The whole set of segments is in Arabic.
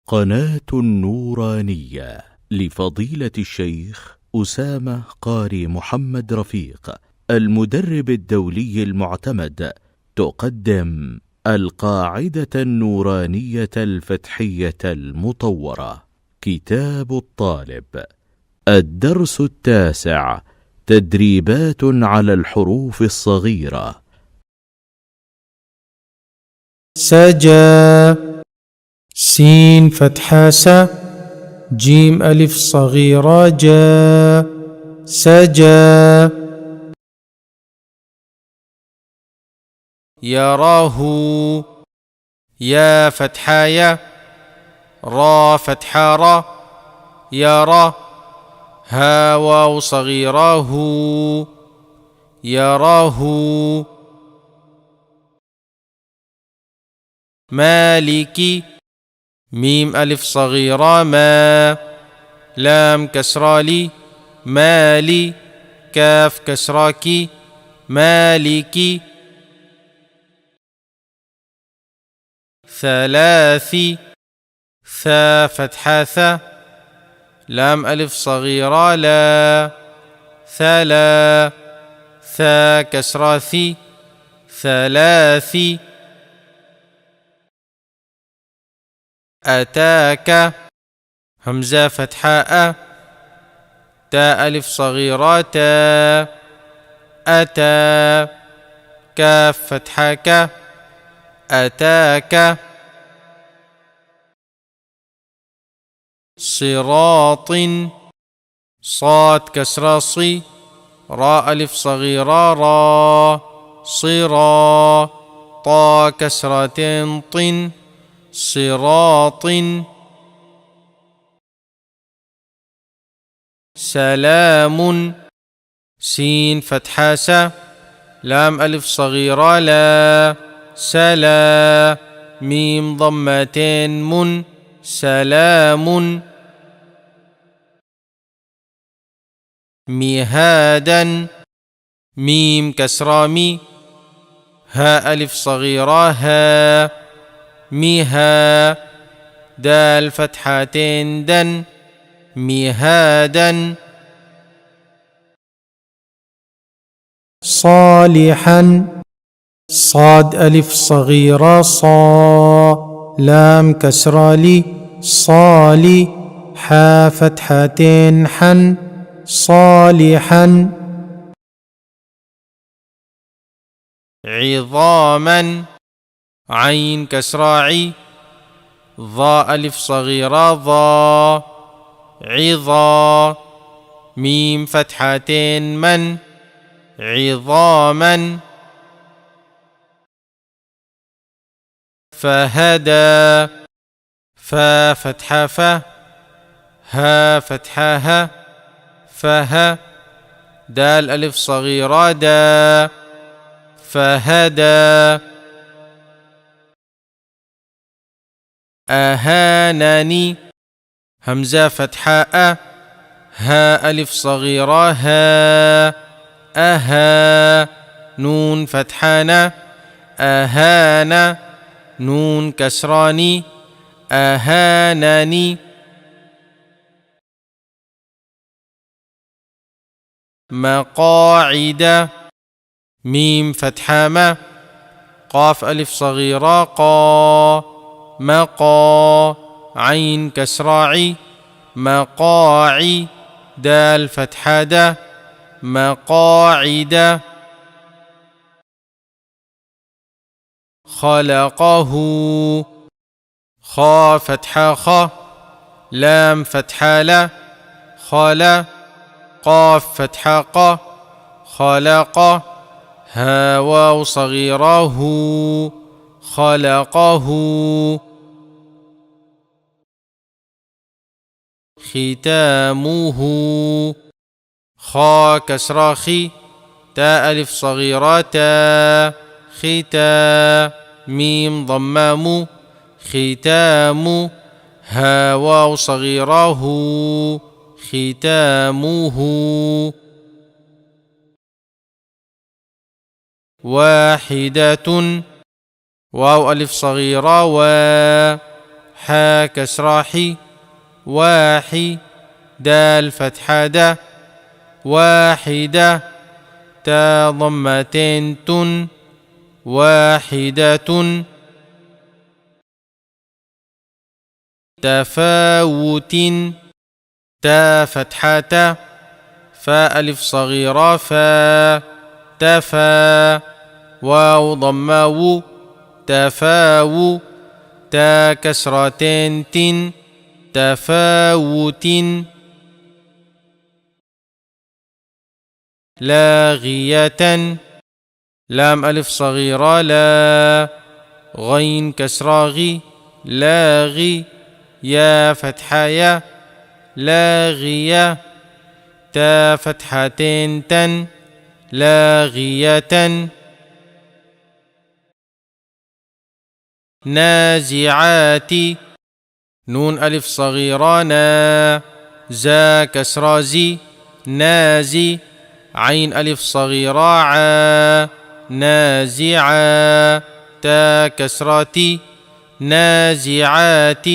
قناة النورانية لفضيلة الشيخ أسامة قاري محمد رفيق المدرب الدولي المعتمد تقدم القاعدة النورانية الفتحية المطورة. كتاب الطالب، الدرس 9، تدريبات على الحروف الصغيرة. سجى، سين فتحة س، جيم ألف صغيرة جا، سجى. يراه، يا فتحة يا، را فتحة را، يرى. ها واو صغيرة هو، يراه. مالكي، ميم ألف صغيرة ما، لام كسرة لي، مالي. كاف كسرة كي، مالكي. ثلاثي، ثا فتحة ثا، لام ألف صغيرة لا، ثلا. ثا كسرة ثي، ثلاثي. أتاك، همزة فتحة أ، تاء ألف صغيرة تا، أتى. كاف فتحة ك، أتاك. صراط، صاد كسرة صي، راء ألف صغيرة را، صرا. طا كسرة طن، صراط. سلام، سين فتحة س، لام ألف صغيرة لا، سلا. ميم ضمتين من، سلام. مهادا، ميم كسرة مي، ها ألف صغيرة ها، مها. دال فتحتين دن، مهادا. صالحا، صاد ألف صغيرة صا، لام كسرة لي، صالي. حا فتحتين حن، صالحا. عظاما، عين كسرة عي، ضاء ألف صغيرة ضا، عظا. ميم فتحتين من، عظاما. فهدى، فا فتحة ف، ها فتحة ها، فها. دال ألف صغيرة دا، فهدى. أهانني، همزة فتحة أ، ها ألف صغيرة ها، أها. نون فتحانا، أهانا. نون كسراني، أهانني. مقاعد، ميم فتحة ما، قاف ألف صغيرة قا، مقا. عين كسراعي، مقاعي. دال فتحة دا، مقاعد. خلقه، خا فتحة خا، لام فتحة لا، خلا. قاف فتحة قا، خلق. ها واو صغيرة هو، خلقه. ختامه، خا كسرة خي، تاء ألف صغيرة تا، ختا. ميم ضمام، ختام. ها واو صغيرة هو، ختامه. واحدة، واو ألف صغيرة و، حا كسرة حي واحي دال فتحة دا واحدة تا ضمتين تن واحدة تفاوت تا فتحة تا فا ألف صغيرة فا تفا واو ضماو تفاو تا كسرتين تن تفاوت لاغية لام ألف صغيرة لا غين كسرة غي لاغي يا فتحة يا لاغية تا فتحتين تن لاغية نازعات نون ألف صغيرة نا زا كسرة زي نازي عين ألف صغيرة عا نازعا تا كسرة نازعات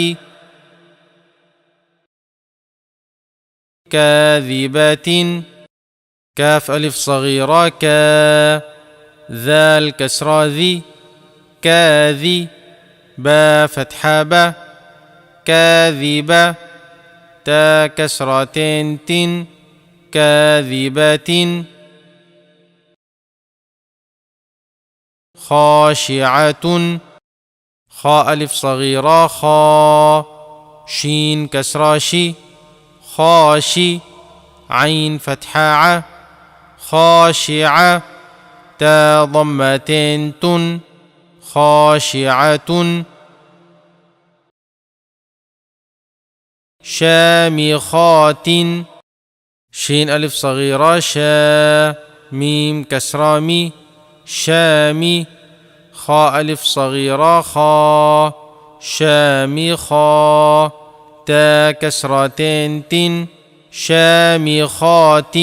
كاذبة كاف ألف صغيرة كا ذال كسرة ذي كاذي با فتحة با كاذبة تا كسرتين تن كاذبة خاشعة خاء ألف صغيرة خا شين كسرة شي خاشي عين فتحة ع خاشعة تا ضمتين تن خاشعة شامخات شين ألف صغيرة شا ميم كسرة مي شامي خاء ألف صغيرة خا شامخا تا كسرتين تن شامخات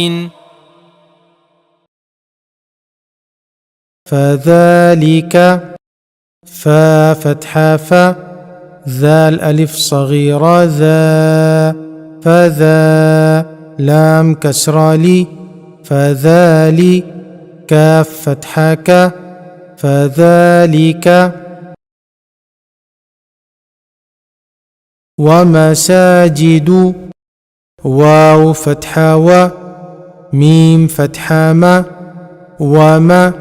فذلك فا فتحة فا ذال ألف صغيرة ذا فذا لام كسرة لي فذالي كاف فتحة كا فذلك ومساجد واو فتحة و ميم فتحة ما وما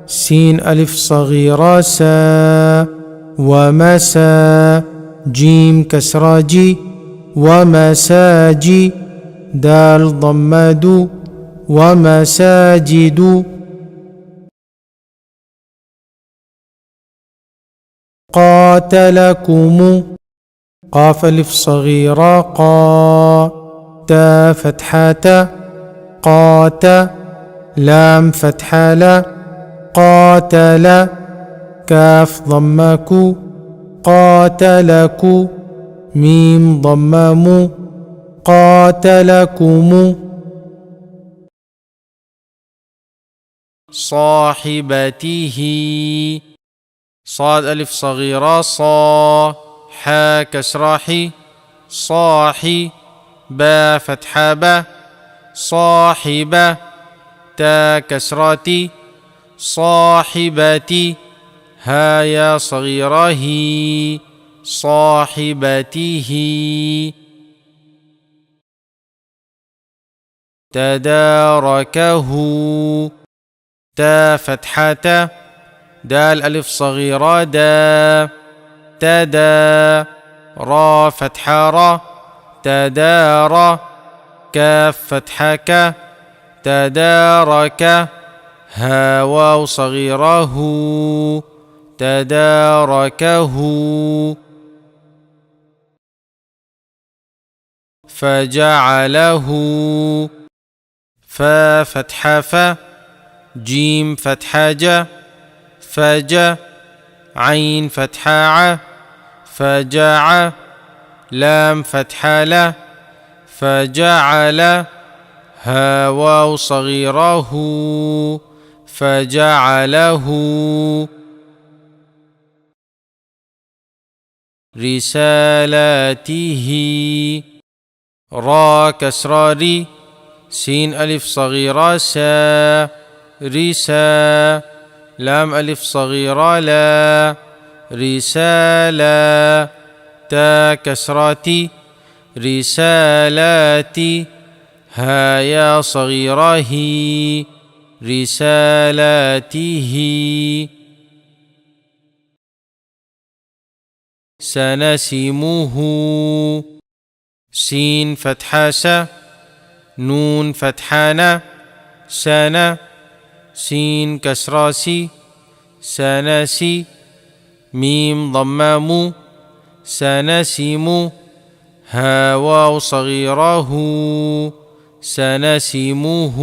سين ألف صغيرة سا ومسا جيم كسرة جي ومساجي دال ضماد ومساجد قاتلكم قاف ألف صغيرة قا تا فتحة قات لام فتحة لا قاتل كاف ضمك قاتلك ميم ضمام قاتلكم صاحبته صاد ألف صغيرة صا حا كسرة حي صاحي با فتحة با صاحبة تا كسرتي صاحبتي ها يا صغيرة هي صاحبته تداركه تا فتحة دال ألف صغيرة دا تدا را فتحة را تدارى كاف فتحة ك تدارك ها واو صغيرة هو تداركه فجعله فا فتحة ف جيم فتحة ج فج عين فتحة ع فجع لام فتحة ل فجعل ها واو صغيرة هو فجعله رسالاته. را كسرة ري، سين ألف صغيرة سا، رسا. لام ألف صغيرة لا، رسالة. تا كسرة رسالاتي. ها يا صغيرة هي، رسالاته. سنسمه. سين فتحة س، نون فتحة سنا. سين كسرة سي، سنسي. ميم ضمام، سنسم. ها واو صغيرة هو، سنسمه.